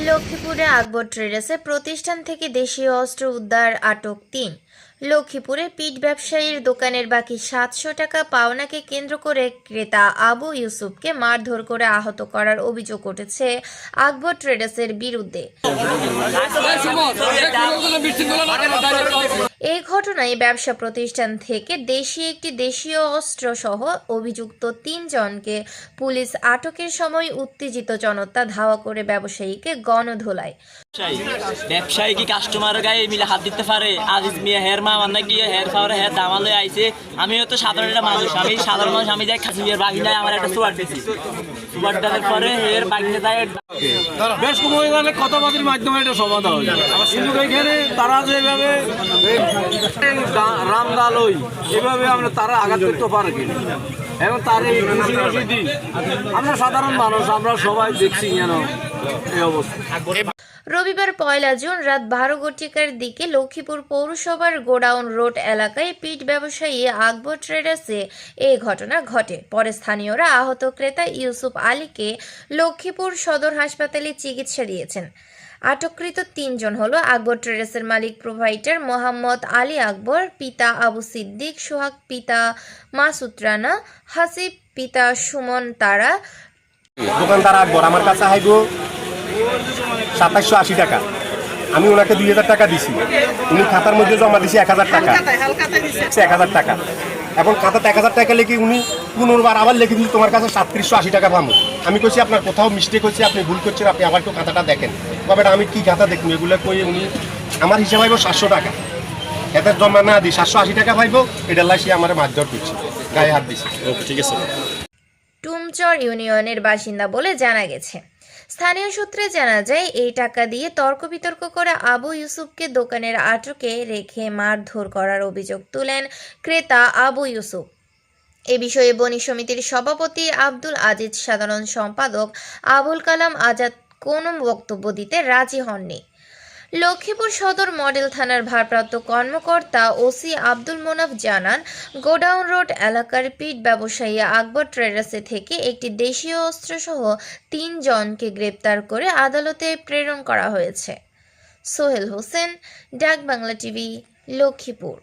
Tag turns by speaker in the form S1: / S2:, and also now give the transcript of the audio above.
S1: লক্ষ্মীপুরে আকবর ট্রেডার্সের প্রতিষ্ঠান থেকে দেশীয় অস্ত্র উদ্ধার, আটক ৩। লক্ষ্মীপুরে পিট ব্যবসায়ীর দোকানের বাকি ৭০০ টাকা পাওনাকে কেন্দ্র করে ক্রেতা আবু ইউসুফকে মারধর করে আহত করার অভিযোগ উঠেছে আকবর ট্রেডার্সের বিরুদ্ধে। এই ঘটনায় ব্যবসা প্রতিষ্ঠান থেকে একটি দেশীয় অস্ত্র সহ অভিযুক্ত ৩ জনকে পুলিশ আটকের সময় উত্তেজিত জনতা ধাওয়া করে ব্যবসায়ীকে গণধোলায়।
S2: ব্যবসায়ী কি কাস্টমার গায়ে মিলে হাত দিতে পারে? আজিজ মিয়া হের মা মান্না গিয়ে হের পাওয়ারে হের দামালে আইছে। আমিও তো সাধারণ একটা মানুষ, আমি সাধারণ মানুষ। আমি যাই খাসিয়ার বাগিনায় আমার একটা সুয়ার দিয়েছি, সুয়ার দেওয়ার পরে হের বাগিনা যায়
S3: বেশ কমে কথাবার্তার মাধ্যমে এটা সমাধান হয়। কিন্তু এখানে তারা যেভাবে রামদালই এভাবে আমরা তারা আঘাত করতে পারে কি এবং তার এই খুশি দিই আমরা সাধারণ মানুষ, আমরা সবাই দেখছি যেন এই অবস্থা।
S1: রবিবার ১ জুন রাত ১২টার দিকে লক্ষ্মীপুর পৌরসভার গোডাউন রোড এলাকায় পিট ব্যবসায়ী আকবর ট্রেডার্সে এই ঘটনা ঘটে। পরে স্থানীয়রা আহত ক্রেতা ইউসুফ আলীকে লক্ষ্মীপুর সদর হাসপাতালে চিকিৎসা দিয়েছেন। আটককৃত ৩ জন হলো আকবর ট্রেডার্সের মালিক প্রোভাইডার মোহাম্মদ আলী আকবর, পিতা আবু সিদ্দিক, সোহাগ পিতা মাসুদ রানা, হাসিব পিতা সুমন তারা।
S4: দোকানদার আকবর আমার কাছে আইব ২৭৮০ টাকা, আমি ওনাকে ২০০০ টাকা দিছি, উনি খাতার মধ্যে জমা দিছি ১০০০ টাকা, ১০০০ টাকা। এখন খাতাতে ১০০০ টাকা লিখে উনি পুনর্বার আবার লিখে দিল তোমার কাছে ৩৭৮০ টাকা পাবো। আমি কইছি আপনার কোথাও মিস্টেক হচ্ছে, আপনি ভুল করছেন, আপনি আবার একটু খাতাটা দেখেন। তবে আমি কি খাতা দেখুন এগুলো কই উনি আমার হিসাব পাইব ৭০০ টাকা, এতে জমা না দিই ৭৮০ টাকা পাইব। এটা লাই সে আমার মারধর করছে, গায়ে হাত দিচ্ছে। ঠিক আছে।
S1: টুমচর ইউনিয়নের বাসিন্দা বলে জানা গেছে। স্থানীয় সূত্রে জানা যায় এই টাকা দিয়ে তর্ক বিতর্ক করে আবু ইউসুফকে দোকানের আটকে রেখে মারধর করার অভিযোগ তুলেন ক্রেতা আবু ইউসুফ। এ বিষয়ে বণিক সমিতির সভাপতি আব্দুল আজিজ, সাধারণ সম্পাদক আবুল কালাম আজাদ কোনো বক্তব্য দিতে রাজি হননি। লক্ষ্মীপুর সদর মডেল থানার ভারপ্রাপ্ত কর্মকর্তা ওসি আব্দুল মোনাফ জানান, গোডাউন রোড এলাকার পিট ব্যবসায়ী আকবর ট্রেডার্সে থেকে একটি দেশীয় অস্ত্রসহ ৩ জনকে গ্রেপ্তার করে আদালতে প্রেরণ করা হয়েছে। সোহেল হোসেন, ডাক বাংলা টিভি, লক্ষ্মীপুর।